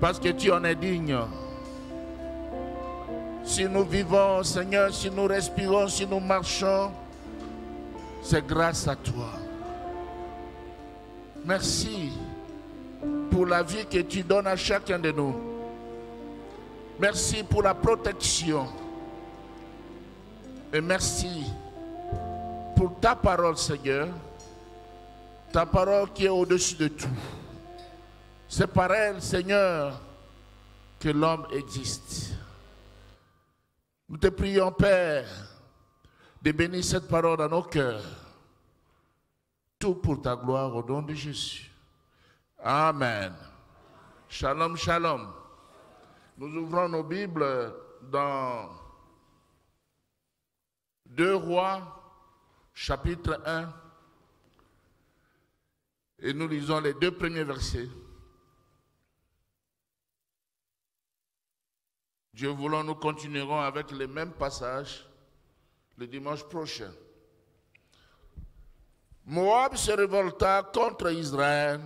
Parce que tu en es digne. Si nous vivons, Seigneur, si nous respirons, si nous marchons, c'est grâce à toi. Merci pour la vie que tu donnes à chacun de nous. Merci pour la protection. Et merci pour ta parole, Seigneur. Ta parole qui est au-dessus de tout. C'est par elle, Seigneur, que l'homme existe. Nous te prions, Père, de bénir cette parole dans nos cœurs. Tout pour ta gloire au nom de Jésus. Amen. Shalom, shalom. Nous ouvrons nos Bibles dans 2 Rois, chapitre 1. Et nous lisons les 2 premiers versets. Dieu voulant, nous continuerons avec les mêmes passages le dimanche prochain. Moab se révolta contre Israël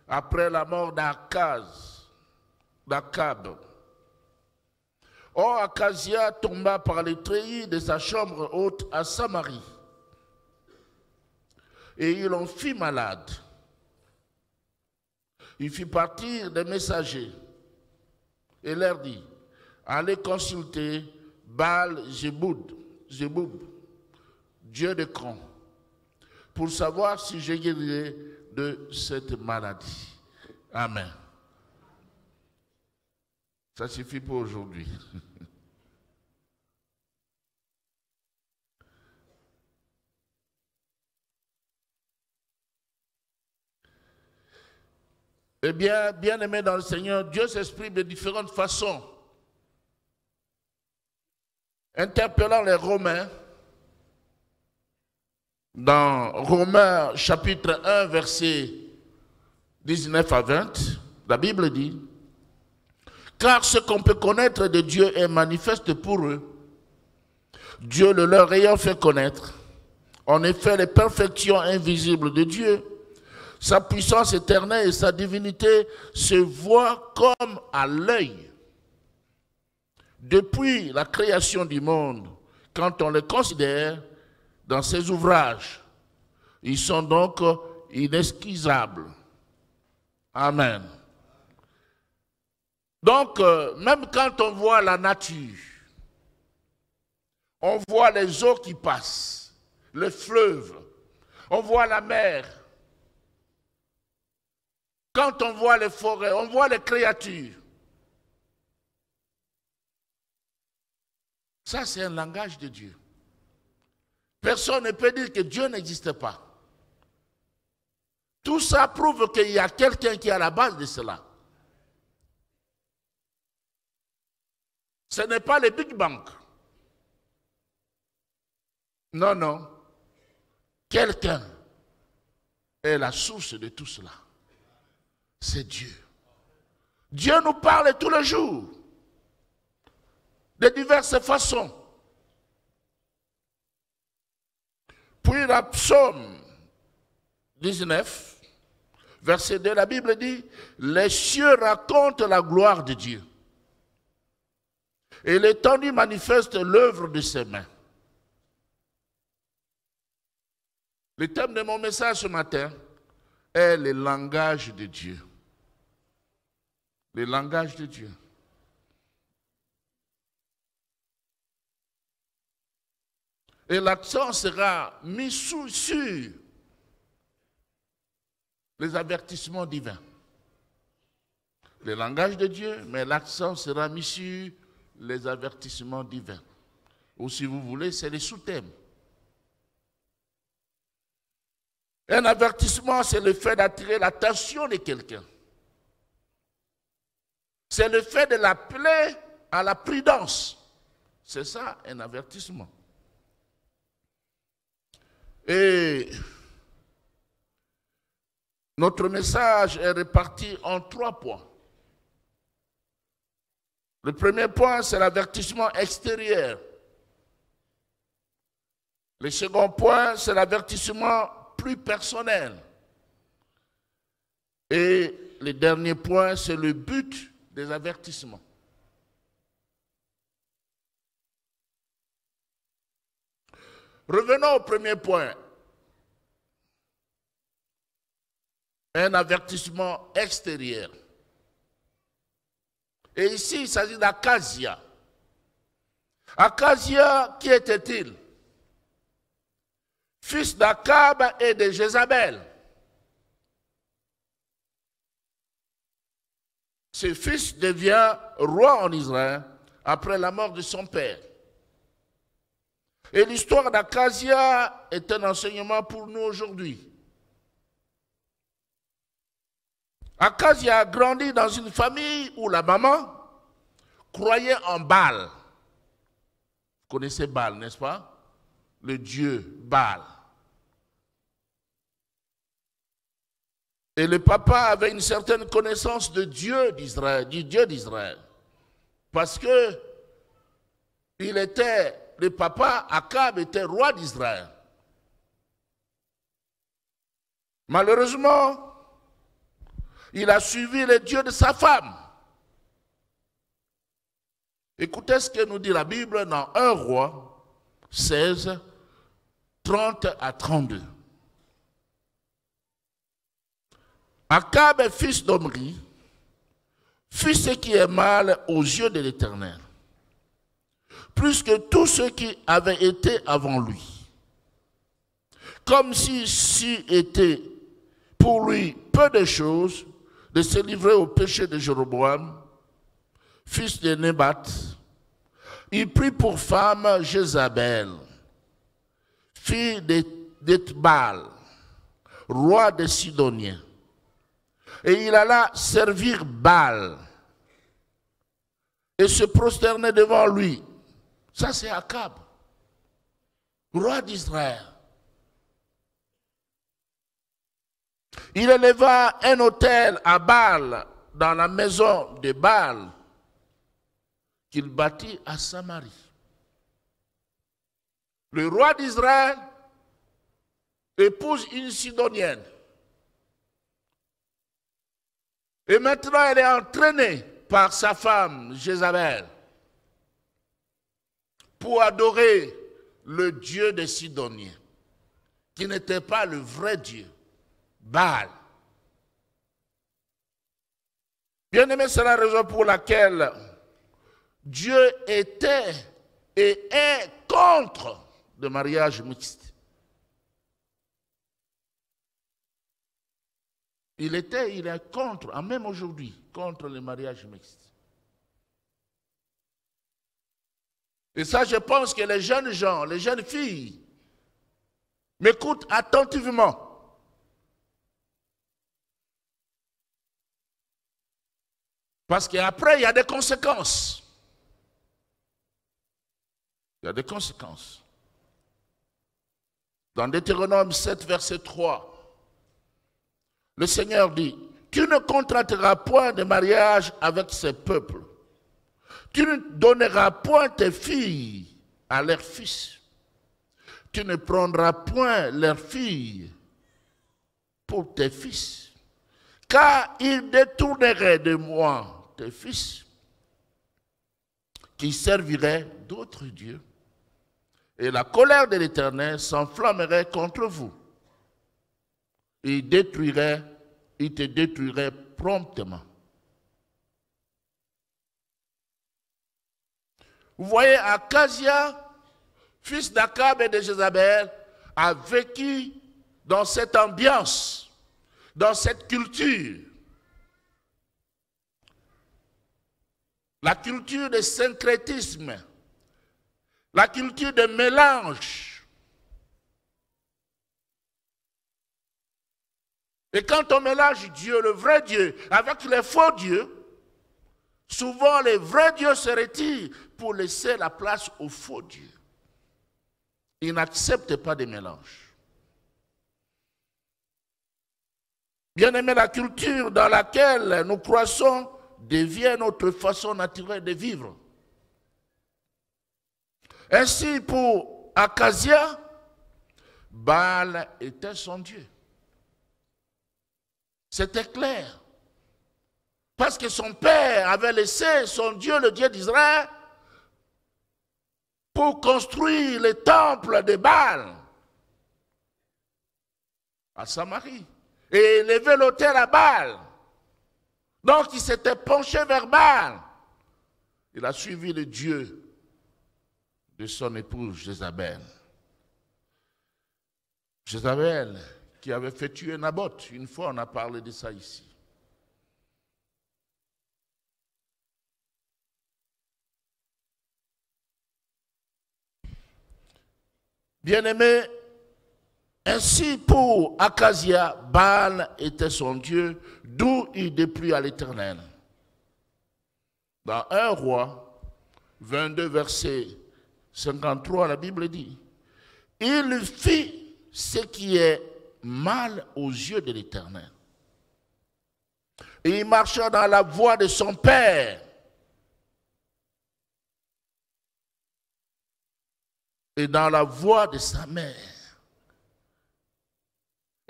après la mort d'Akab. Or, Akazia tomba par les treillis de sa chambre haute à Samarie. Et il en fit malade. Il fit partir des messagers et leur dit: allez consulter Baal-Zéboub, Dieu de Cran, pour savoir si je guérirai de cette maladie. Amen. Ça suffit pour aujourd'hui. Eh bien, bien-aimés dans le Seigneur, Dieu s'exprime de différentes façons. Interpellant les Romains, dans Romains chapitre 1, versets 19 à 20, la Bible dit: car ce qu'on peut connaître de Dieu est manifeste pour eux, Dieu le leur ayant fait connaître. En effet, les perfections invisibles de Dieu, sa puissance éternelle et sa divinité se voient comme à l'œil. Depuis la création du monde, quand on les considère dans ses ouvrages, ils sont donc inesquisables. Amen. Donc, même quand on voit la nature, on voit les eaux qui passent, les fleuves, on voit la mer. Quand on voit les forêts, on voit les créatures. Ça, c'est un langage de Dieu. Personne ne peut dire que Dieu n'existe pas. Tout ça prouve qu'il y a quelqu'un qui est à la base de cela. Ce n'est pas le Big Bang. Non, non. Quelqu'un est la source de tout cela. C'est Dieu. Dieu nous parle tous les jours, de diverses façons. Puis la Psaume 19, verset 2, la Bible dit: les cieux racontent la gloire de Dieu, et l'étendue manifeste l'œuvre de ses mains. Le thème de mon message ce matin est le langage de Dieu. Le langage de Dieu. Et l'accent sera mis sur les avertissements divins. Le langage de Dieu, mais l'accent sera mis sur les avertissements divins. Ou si vous voulez, c'est les sous-thèmes. Un avertissement, c'est le fait d'attirer l'attention de quelqu'un. C'est le fait de l'appeler à la prudence. C'est ça, un avertissement. Et notre message est réparti en 3 points. Le premier point, c'est l'avertissement extérieur. Le second point, c'est l'avertissement plus personnel. Et le dernier point, c'est le but des avertissements. Revenons au premier point. Un avertissement extérieur. Et ici, il s'agit d'Akazia. Akazia, qui était-il? Fils d'Akab et de Jézabel. Ce fils devient roi en Israël après la mort de son père. Et l'histoire d'Akazia est un enseignement pour nous aujourd'hui. Akazia a grandi dans une famille où la maman croyait en Baal. Vous connaissez Baal, n'est-ce pas? Le dieu Baal. Et le papa avait une certaine connaissance de Dieu d'Israël, du Dieu d'Israël. Parce que le papa Akab était roi d'Israël. Malheureusement, il a suivi le Dieu de sa femme. Écoutez ce que nous dit la Bible dans 1 Roi 16, 30 à 32. Akab est fils d'Omri, fit ce qui est mal aux yeux de l'Éternel, plus que tous ceux qui avaient été avant lui. Comme si était pour lui peu de choses de se livrer au péché de Jéroboam, fils de Nébat, il prit pour femme Jézabel, fille d'Ethbaal, roi des Sidoniens. Et il alla servir Baal et se prosterner devant lui. Ça, c'est Akab, roi d'Israël. Il éleva un autel à Baal dans la maison de Baal qu'il bâtit à Samarie. Le roi d'Israël épouse une Sidonienne. Et maintenant, elle est entraînée par sa femme, Jézabel, pour adorer le Dieu des Sidoniens, qui n'était pas le vrai Dieu, Baal. Bien-aimé, c'est la raison pour laquelle Dieu était et est contre le mariage mixte. Il est contre, même aujourd'hui, contre le mariage mixte. Et ça, je pense que les jeunes gens, les jeunes filles, m'écoutent attentivement. Parce qu'après, il y a des conséquences. Il y a des conséquences. Dans Deutéronome 7, verset 3, le Seigneur dit, tu ne contracteras point de mariage avec ces peuples. Tu ne donneras point tes filles à leurs fils. Tu ne prendras point leurs filles pour tes fils. Car ils détourneraient de moi tes fils, qui serviraient d'autres dieux. Et la colère de l'Éternel s'enflammerait contre vous. Il te détruirait promptement. Vous voyez, Akazia, fils d'Akab et de Jézabel, a vécu dans cette ambiance, dans cette culture. La culture de syncrétisme, la culture de mélange. Et quand on mélange Dieu, le vrai Dieu, avec les faux dieux, souvent les vrais dieux se retirent pour laisser la place aux faux dieux. Ils n'acceptent pas de mélange. Bien-aimé, la culture dans laquelle nous croissons devient notre façon naturelle de vivre. Ainsi, pour Akazia, Baal était son Dieu. C'était clair. Parce que son père avait laissé son Dieu, le Dieu d'Israël, pour construire les temples de Baal à Samarie et élever l'autel à Baal. Donc il s'était penché vers Baal. Il a suivi le Dieu de son épouse Jézabel. Jézabel qui avait fait tuer Naboth. Une fois on a parlé de ça ici. Bien-aimé, ainsi pour Akazia, Baal était son Dieu, d'où il déplut à l'Éternel. Dans 1 Roi 22, verset 53, la Bible dit, « Il fit ce qui est mal aux yeux de l'Éternel. Et il marcha dans la voie de son père. Et dans la voie de sa mère.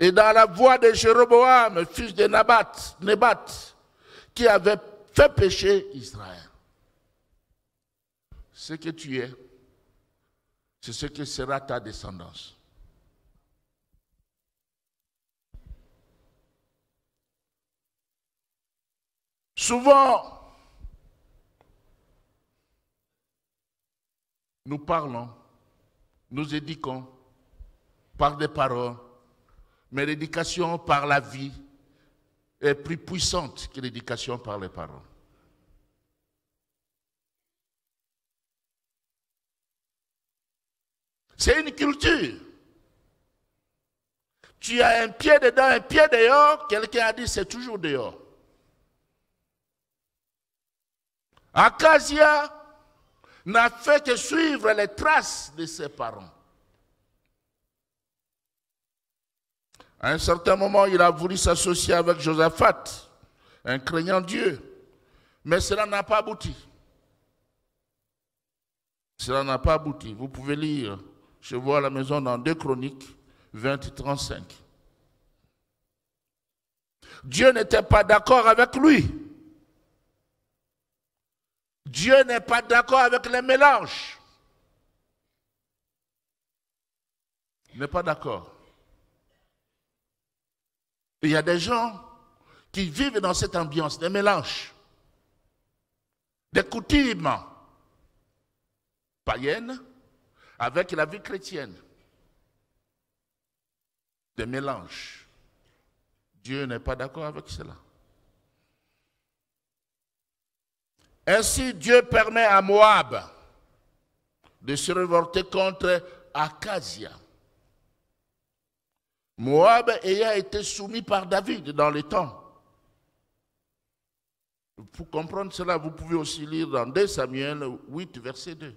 Et dans la voie de Jéroboam, fils de Nébat, qui avait fait pécher Israël. Ce que tu es, c'est ce que sera ta descendance. Souvent, nous parlons, nous éduquons par des paroles, mais l'éducation par la vie est plus puissante que l'éducation par les paroles. C'est une culture. Tu as un pied dedans, un pied dehors, quelqu'un a dit c'est toujours dehors. Akazia n'a fait que suivre les traces de ses parents. À un certain moment, il a voulu s'associer avec Josaphat, un craignant Dieu, mais cela n'a pas abouti. Cela n'a pas abouti. Vous pouvez lire chez vous à la maison dans 2 Chroniques 20-35. Dieu n'était pas d'accord avec lui. Dieu n'est pas d'accord avec les mélanges. Il n'est pas d'accord. Il y a des gens qui vivent dans cette ambiance, des mélanges, des coutumes païennes avec la vie chrétienne. Des mélanges. Dieu n'est pas d'accord avec cela. Ainsi, Dieu permet à Moab de se révolter contre Akazia. Moab ayant été soumis par David dans le temps. Pour comprendre cela, vous pouvez aussi lire dans 2 Samuel 8, verset 2.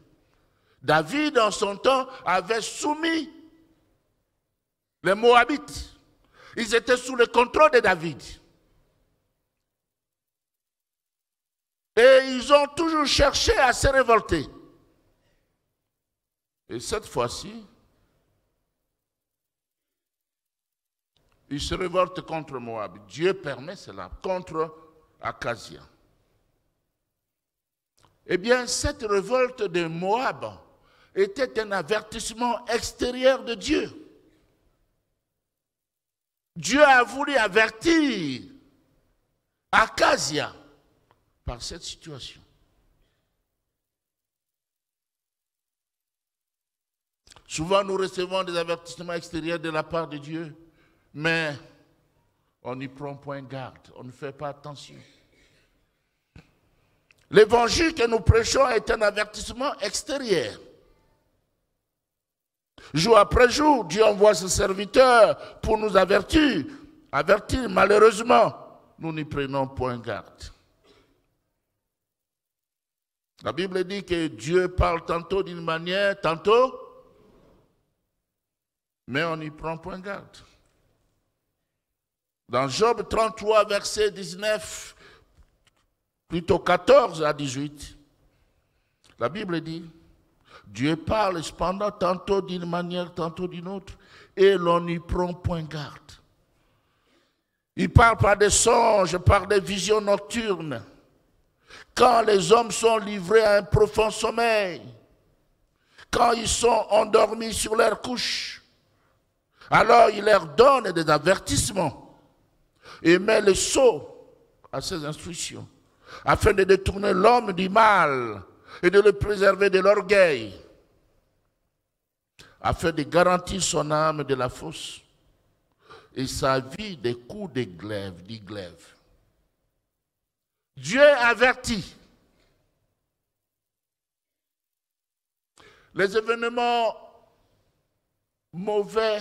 David, en son temps, avait soumis les Moabites. Ils étaient sous le contrôle de David. Et ils ont toujours cherché à se révolter. Et cette fois-ci, ils se révoltent contre Moab. Dieu permet cela, contre Akazia. Eh bien, cette révolte de Moab était un avertissement extérieur de Dieu. Dieu a voulu avertir Akazia par cette situation. Souvent, nous recevons des avertissements extérieurs de la part de Dieu, mais on n'y prend point garde, on ne fait pas attention. L'évangile que nous prêchons est un avertissement extérieur. Jour après jour, Dieu envoie ses serviteurs pour nous avertir. Avertir, malheureusement, nous n'y prenons point garde. La Bible dit que Dieu parle tantôt d'une manière, tantôt, mais on n'y prend point garde. Dans Job 33, verset 19, plutôt 14 à 18, la Bible dit, Dieu parle cependant tantôt d'une manière, tantôt d'une autre, et l'on n'y prend point garde. Il parle par des songes, par des visions nocturnes. Quand les hommes sont livrés à un profond sommeil, quand ils sont endormis sur leur couche, alors il leur donne des avertissements et met le sceau à ses instructions, afin de détourner l'homme du mal et de le préserver de l'orgueil, afin de garantir son âme de la fosse et sa vie des coups de glaive, du glaive. Dieu avertit. Les événements mauvais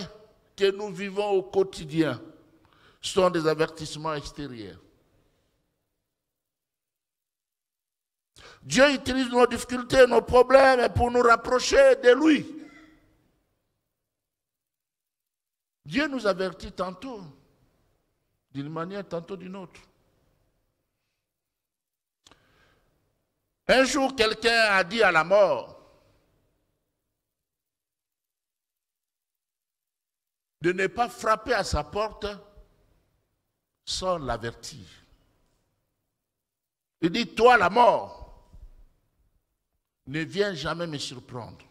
que nous vivons au quotidien sont des avertissements extérieurs. Dieu utilise nos difficultés, nos problèmes pour nous rapprocher de lui. Dieu nous avertit tantôt d'une manière, tantôt d'une autre. Un jour, quelqu'un a dit à la mort de ne pas frapper à sa porte sans l'avertir. Il dit, toi la mort, ne viens jamais me surprendre.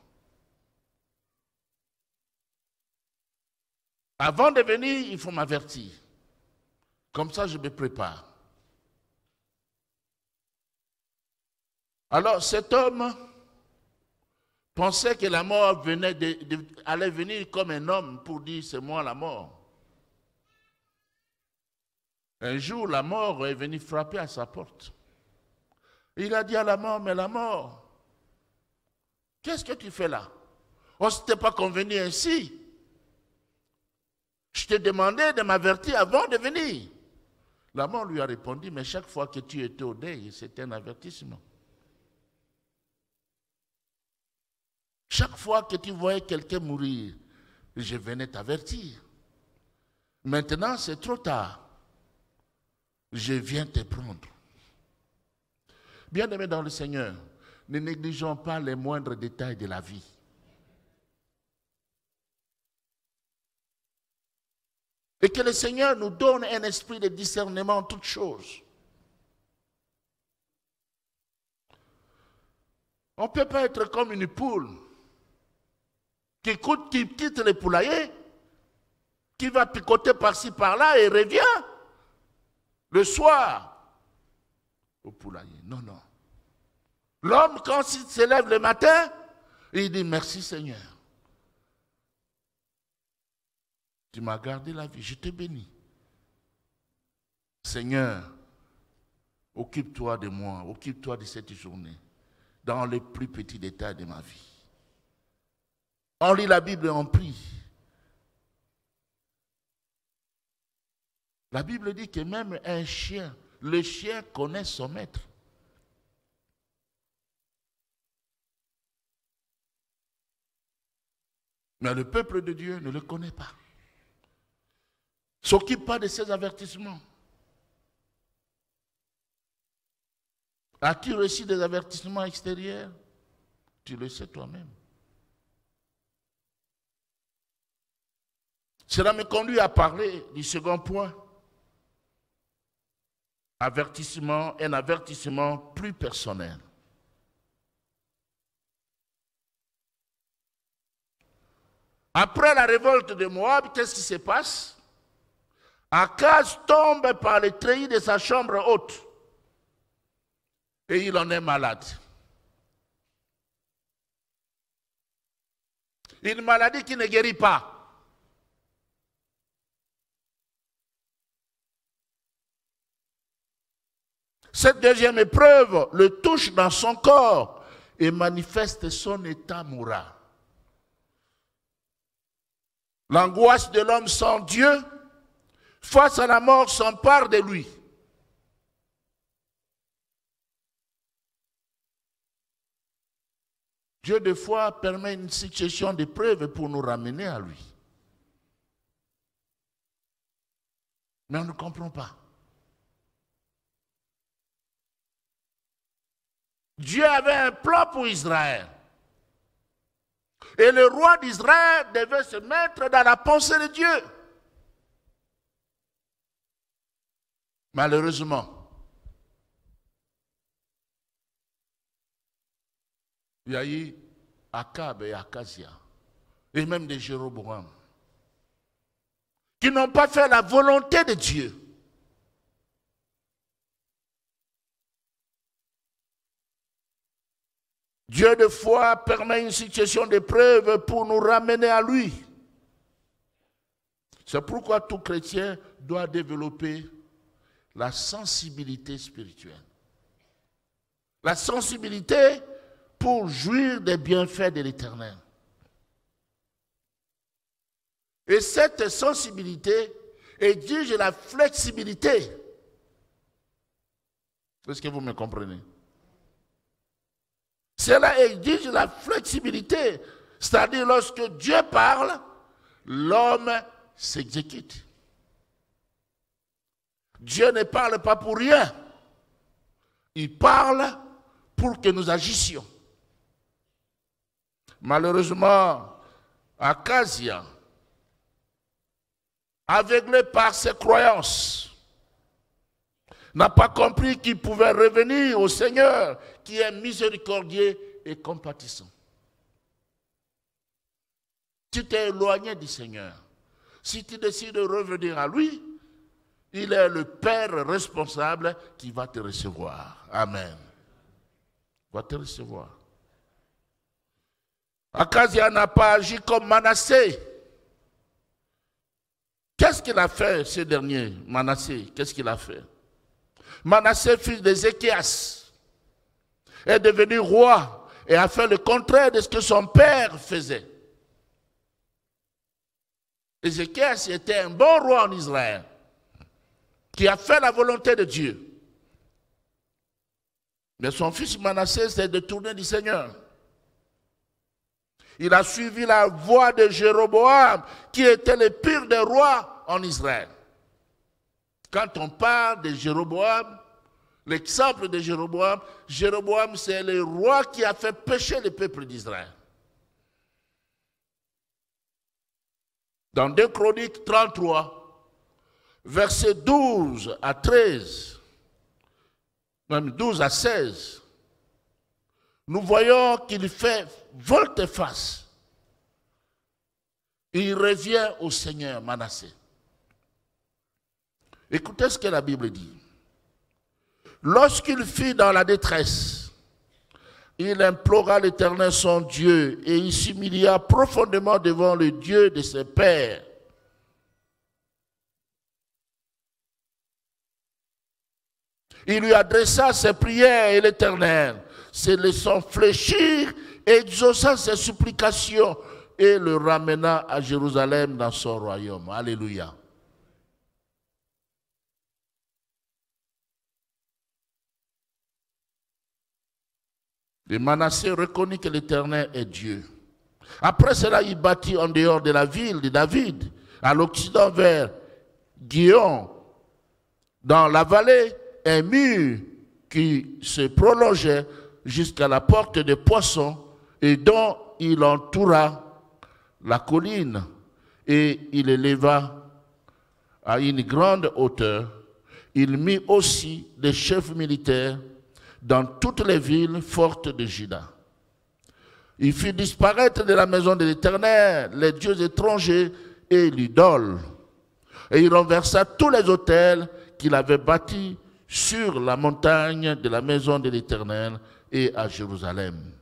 Avant de venir, il faut m'avertir. Comme ça, je me prépare. Alors, cet homme pensait que la mort allait venir comme un homme pour dire, c'est moi la mort. Un jour, la mort est venue frapper à sa porte. Il a dit à la mort, mais la mort, qu'est-ce que tu fais là? On ne s'était pas convenu ainsi. Je t'ai demandé de m'avertir avant de venir. La mort lui a répondu, mais chaque fois que tu étais au deuil, c'était un avertissement. Chaque fois que tu voyais quelqu'un mourir, je venais t'avertir. Maintenant, c'est trop tard. Je viens te prendre. Bien-aimés dans le Seigneur, ne négligeons pas les moindres détails de la vie. Et que le Seigneur nous donne un esprit de discernement en toutes choses. On ne peut pas être comme une poule qui quitte le poulailler, qui va picoter par-ci par-là et revient le soir au poulailler. Non, non. L'homme, quand il se lève le matin, il dit merci Seigneur. Tu m'as gardé la vie, je te bénis. Seigneur, occupe-toi de moi, occupe-toi de cette journée, dans les plus petits détails de ma vie. On lit la Bible et on prie. La Bible dit que même un chien, le chien connaît son maître. Mais le peuple de Dieu ne le connaît pas. S'occupe pas de ces avertissements. As-tu reçu des avertissements extérieurs? Tu le sais toi-même. Cela me conduit à parler du second point. Avertissement, un avertissement plus personnel. Après la révolte de Moab, qu'est-ce qui se passe? Akaz tombe par les treillis de sa chambre haute et il en est malade. Une maladie qui ne guérit pas. Cette deuxième épreuve le touche dans son corps et manifeste son état moral. L'angoisse de l'homme sans Dieu, face à la mort, s'empare de lui. Dieu, des fois, permet une situation d'épreuve pour nous ramener à lui. Mais on ne comprend pas. Dieu avait un plan pour Israël. Et le roi d'Israël devait se mettre dans la pensée de Dieu. Malheureusement, il y a eu Akab et Akazia, et même des Jéroboam, qui n'ont pas fait la volonté de Dieu. Dieu, de fois, permet une situation d'épreuve pour nous ramener à lui. C'est pourquoi tout chrétien doit développer la sensibilité spirituelle. La sensibilité pour jouir des bienfaits de l'Éternel. Et cette sensibilité exige la flexibilité. Est-ce que vous me comprenez? Cela exige la flexibilité. C'est-à-dire, lorsque Dieu parle, l'homme s'exécute. Dieu ne parle pas pour rien. Il parle pour que nous agissions. Malheureusement, Akazia, aveuglé par ses croyances, n'a pas compris qu'il pouvait revenir au Seigneur qui est miséricordieux et compatissant. Si tu es éloigné du Seigneur, si tu décides de revenir à lui, il est le Père responsable qui va te recevoir. Amen. Il va te recevoir. Akazia n'a pas agi comme Manassé. Qu'est-ce qu'il a fait, ce dernier, Manassé? Qu'est-ce qu'il a fait? Manassé, fils d'Ézéchias, est devenu roi et a fait le contraire de ce que son père faisait. Ézéchias était un bon roi en Israël, qui a fait la volonté de Dieu. Mais son fils Manassé s'est détourné du Seigneur. Il a suivi la voie de Jéroboam, qui était le pire des rois en Israël. Quand on parle de Jéroboam, l'exemple de Jéroboam, Jéroboam c'est le roi qui a fait pécher le peuple d'Israël. Dans 2 Chroniques 33, versets 12 à 13, même 12 à 16, nous voyons qu'il fait volte-face. Il revient au Seigneur, Manassé. Écoutez ce que la Bible dit. Lorsqu'il fut dans la détresse, il implora l'Éternel son Dieu et il s'humilia profondément devant le Dieu de ses pères. Il lui adressa ses prières et l'Éternel, se laissant fléchir, exauça ses supplications et le ramena à Jérusalem dans son royaume. Alléluia. Et Manassé reconnut que l'Éternel est Dieu. Après cela, il bâtit en dehors de la ville de David, à l'occident vers Guion, dans la vallée, un mur qui se prolongeait jusqu'à la porte des poissons et dont il entoura la colline et il éleva à une grande hauteur. Il mit aussi des chefs militaires dans toutes les villes fortes de Juda. Il fit disparaître de la maison de l'Éternel les dieux étrangers et l'idole. Et il renversa tous les autels qu'il avait bâtis sur la montagne de la maison de l'Éternel et à Jérusalem.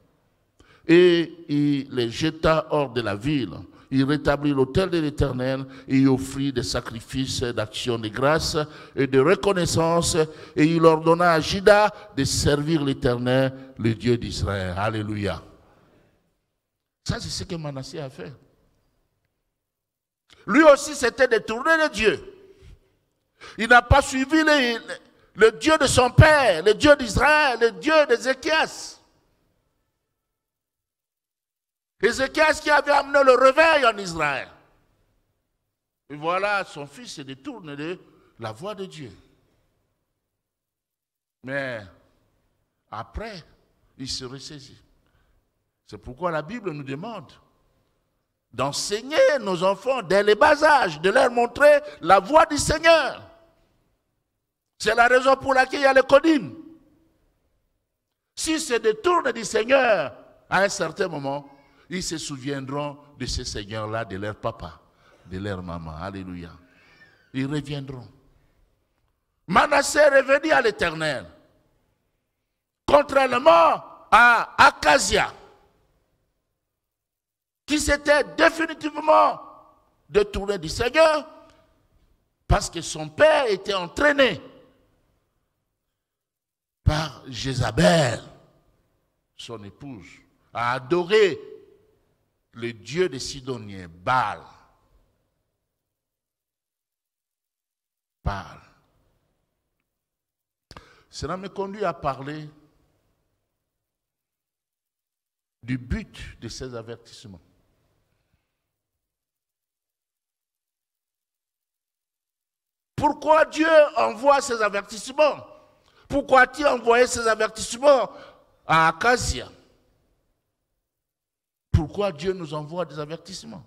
Et il les jeta hors de la ville. Il rétablit l'autel de l'Éternel et y offrit des sacrifices d'action de grâce et de reconnaissance. Et il ordonna à Juda de servir l'Éternel, le Dieu d'Israël. Alléluia. Ça, c'est ce que Manassé a fait. Lui aussi s'était détourné de Dieu. Il n'a pas suivi le Dieu de son père, le Dieu d'Israël, le Dieu d'Ézéchias. Ézéchias qui avait amené le réveil en Israël. Et voilà, son fils se détourne de la voie de Dieu. Mais après, il se ressaisit. C'est pourquoi la Bible nous demande d'enseigner nos enfants dès le bas âge, de leur montrer la voie du Seigneur. C'est la raison pour laquelle il y a les codines. S'ils se détournent du Seigneur, à un certain moment, ils se souviendront de ce Seigneur-là, de leur papa, de leur maman. Alléluia. Ils reviendront. Manassé est revenu à l'Éternel. Contrairement à Acasia, qui s'était définitivement détourné du Seigneur, parce que son père était entraîné par Jézabel, son épouse, à adorer le dieu des Sidoniens, Baal. Baal. Cela me conduit à parler du but de ces avertissements. Pourquoi Dieu envoie ces avertissements? Pourquoi a-t-il envoyé ces avertissements à Acasia? Pourquoi Dieu nous envoie des avertissements?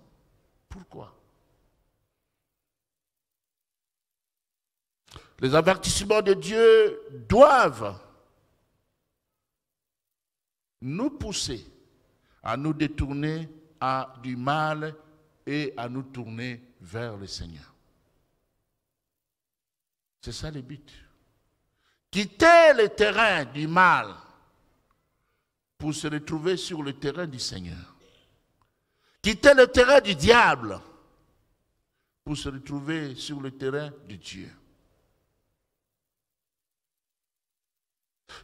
Pourquoi? Les avertissements de Dieu doivent nous pousser à nous détourner du mal et à nous tourner vers le Seigneur. C'est ça le but. Quitter le terrain du mal pour se retrouver sur le terrain du Seigneur. Quitter le terrain du diable pour se retrouver sur le terrain de Dieu.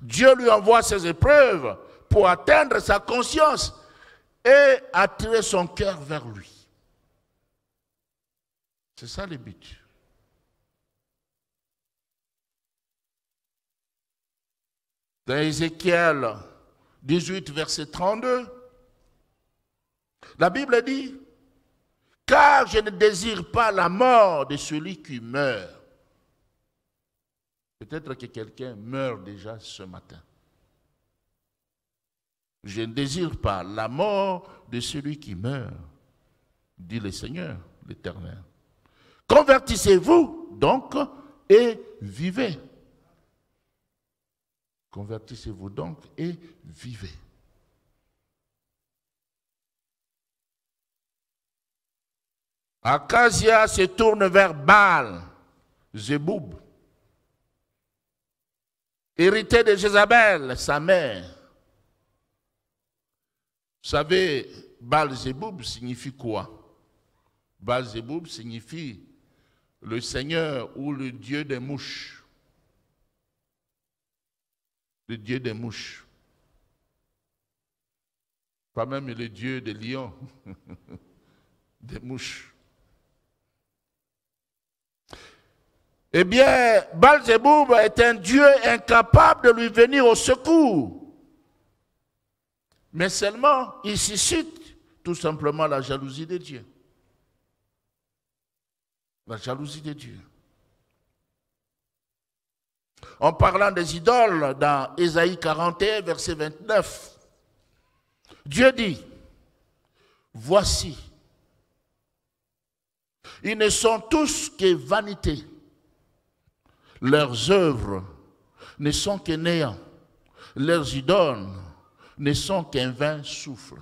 Dieu lui envoie ses épreuves pour atteindre sa conscience et attirer son cœur vers lui. C'est ça le but. Dans Ézéchiel 18, verset 32, la Bible dit, « Car je ne désire pas la mort de celui qui meurt. » Peut-être que quelqu'un meurt déjà ce matin. Je ne désire pas la mort de celui qui meurt, dit le Seigneur, l'Éternel. Convertissez-vous donc et vivez. Convertissez-vous donc et vivez. Acasia se tourne vers Baal, Zéboub, hérité de Jézabel, sa mère. Vous savez, Baal-Zéboub signifie quoi? Baal-Zéboub signifie le Seigneur ou le Dieu des mouches. Le Dieu des mouches. Pas même le Dieu des lions, des mouches. Eh bien, Baal-Zéboub est un Dieu incapable de lui venir au secours. Mais seulement, il suscite tout simplement la jalousie de Dieu. La jalousie de Dieu. En parlant des idoles, dans Ésaïe 41, verset 29, Dieu dit, « Voici, ils ne sont tous que vanité. Leurs œuvres ne sont que néant. Leurs idoles ne sont qu'un vain souffle. »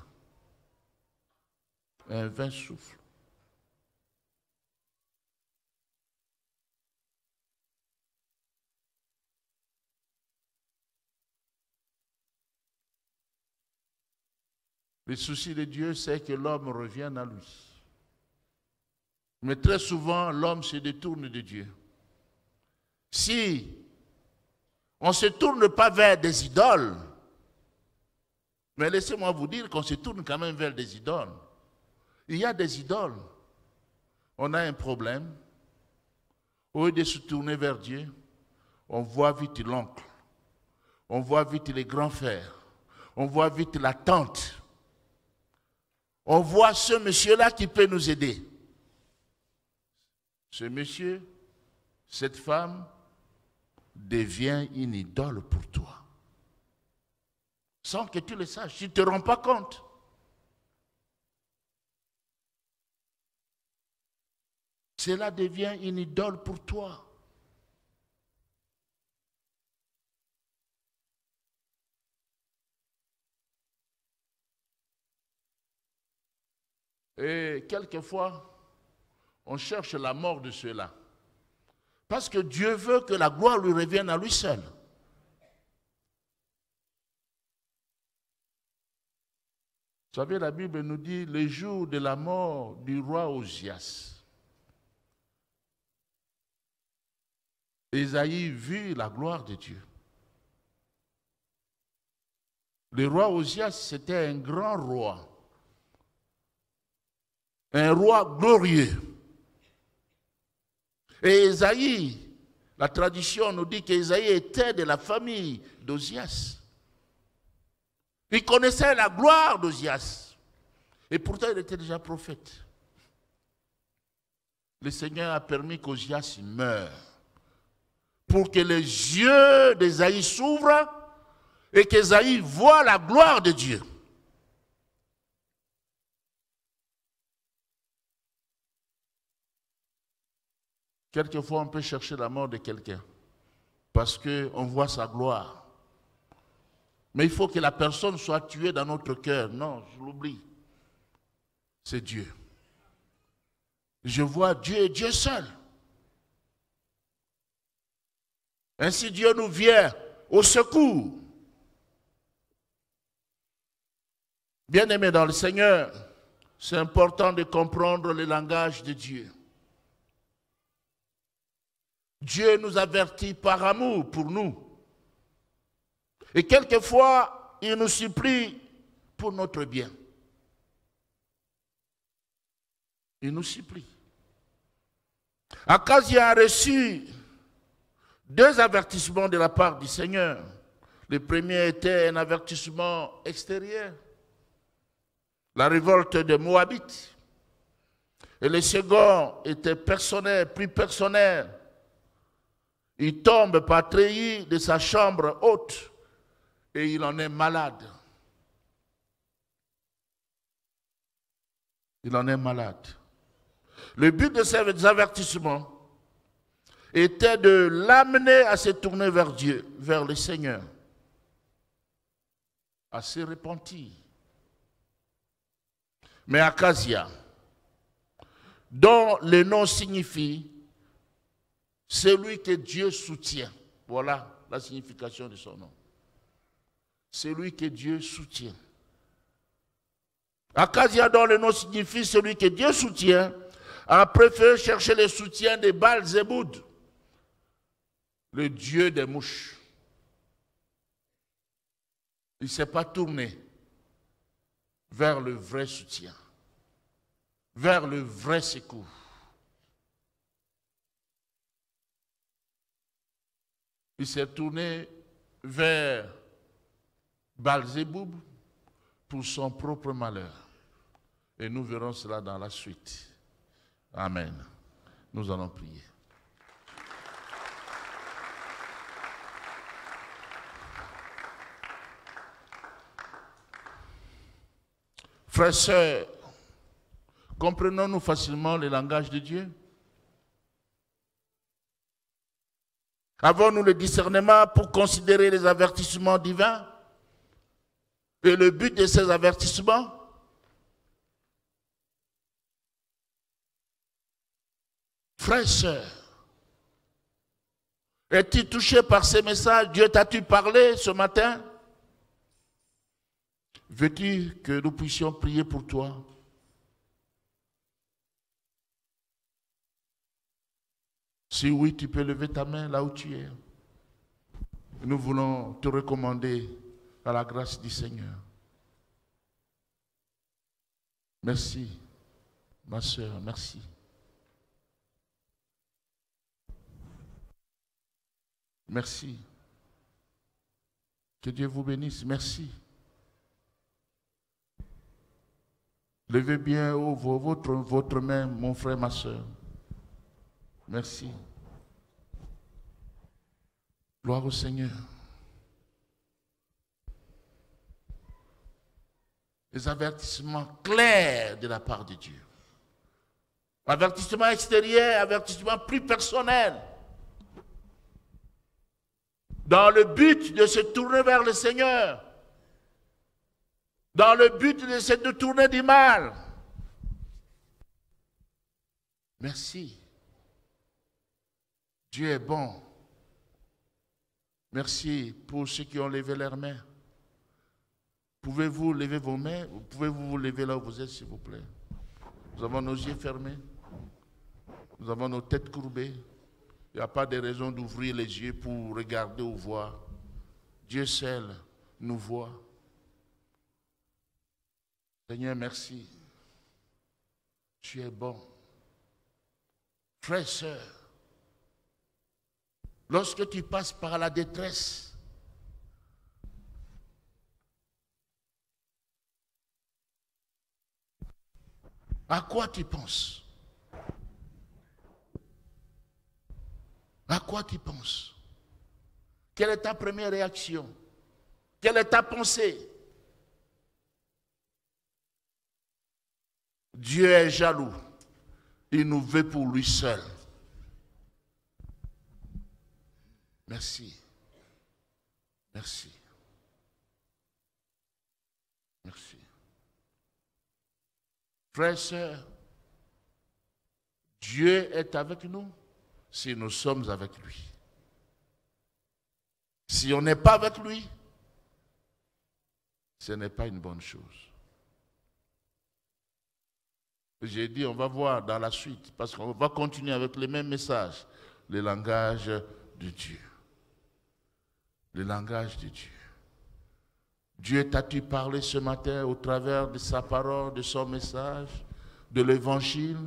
Un vain souffle. Le souci de Dieu, c'est que l'homme revienne à lui. Mais très souvent, l'homme se détourne de Dieu. Si on ne se tourne pas vers des idoles, mais laissez-moi vous dire qu'on se tourne quand même vers des idoles. Il y a des idoles. On a un problème. Au lieu de se tourner vers Dieu, on voit vite l'oncle. On voit vite les grands frères. On voit vite la tante. On voit ce monsieur-là qui peut nous aider. Ce monsieur, cette femme, devient une idole pour toi. Sans que tu le saches, tu ne te rends pas compte. Cela devient une idole pour toi. Et quelquefois, on cherche la mort de ceux-là. Parce que Dieu veut que la gloire lui revienne à lui seul. Vous savez, la Bible nous dit les jours de la mort du roi Osias. Ésaïe vit la gloire de Dieu. Le roi Osias, c'était un grand roi. Un roi glorieux. Et Ésaïe, la tradition nous dit qu'Ésaïe était de la famille d'Osias. Il connaissait la gloire d'Osias. Et pourtant, il était déjà prophète. Le Seigneur a permis qu'Osias meure. Pour que les yeux d'Ésaïe s'ouvrent et qu'Ésaïe voie la gloire de Dieu. Quelquefois, on peut chercher la mort de quelqu'un parce qu'on voit sa gloire. Mais il faut que la personne soit tuée dans notre cœur. Non, je l'oublie. C'est Dieu. Je vois Dieu et Dieu seul. Ainsi, Dieu nous vient au secours. Bien-aimés dans le Seigneur, c'est important de comprendre le langage de Dieu. Dieu nous avertit par amour pour nous. Et quelquefois, il nous supplie pour notre bien. Il nous supplie. Akazia a reçu 2 avertissements de la part du Seigneur. Le premier était un avertissement extérieur, la révolte des Moabites. Et le second était personnel, plus personnel. Il tombe par treillis de sa chambre haute et il en est malade. Il en est malade. Le but de ces avertissements était de l'amener à se tourner vers Dieu, vers le Seigneur, à se repentir. Mais Akazia, dont le nom signifie celui que Dieu soutient. Voilà la signification de son nom. Celui que Dieu soutient. Akazia, dont le nom signifie celui que Dieu soutient, a préféré chercher le soutien de Baal-Zéboud, le dieu des mouches. Il ne s'est pas tourné vers le vrai soutien, vers le vrai secours. Il s'est tourné vers Baal-Zéboud pour son propre malheur. Et nous verrons cela dans la suite. Amen. Nous allons prier. Frères et sœurs, comprenons-nous facilement le langage de Dieu? Avons-nous le discernement pour considérer les avertissements divins et le but de ces avertissements? Frères et sœurs, es-tu touché par ces messages? Dieu t'a-tu parlé ce matin? Veux-tu que nous puissions prier pour toi? Si oui, tu peux lever ta main là où tu es. Nous voulons te recommander à la grâce du Seigneur. Merci, ma soeur, merci. Merci. Que Dieu vous bénisse. Merci. Levez bien haut votre main, mon frère, ma soeur. Merci. Gloire au Seigneur. Les avertissements clairs de la part de Dieu. Avertissement extérieur, avertissement plus personnel. Dans le but de se tourner vers le Seigneur. Dans le but de se détourner du mal. Merci. Dieu est bon. Merci pour ceux qui ont levé leurs mains. Pouvez-vous lever vos mains? Pouvez-vous vous lever là où vous êtes, s'il vous plaît? Nous avons nos yeux fermés. Nous avons nos têtes courbées. Il n'y a pas de raison d'ouvrir les yeux pour regarder ou voir. Dieu seul nous voit. Seigneur, merci. Tu es bon. Frères et sœurs, lorsque tu passes par la détresse, à quoi tu penses? À quoi tu penses? Quelle est ta première réaction? Quelle est ta pensée? Dieu est jaloux. Il nous veut pour lui seul. Merci. Merci. Merci. Frères et sœurs, Dieu est avec nous si nous sommes avec lui. Si on n'est pas avec lui, ce n'est pas une bonne chose. J'ai dit, on va voir dans la suite, parce qu'on va continuer avec les mêmes messages, le langage de Dieu. Le langage de Dieu. Dieu t'a-tu parlé ce matin au travers de sa parole, de son message, de l'évangile?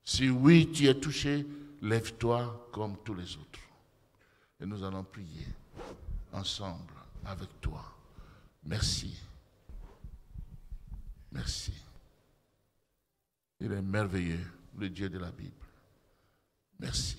Si oui, tu es touché, lève-toi comme tous les autres. Et nous allons prier ensemble avec toi. Merci. Merci. Il est merveilleux, le Dieu de la Bible. Merci.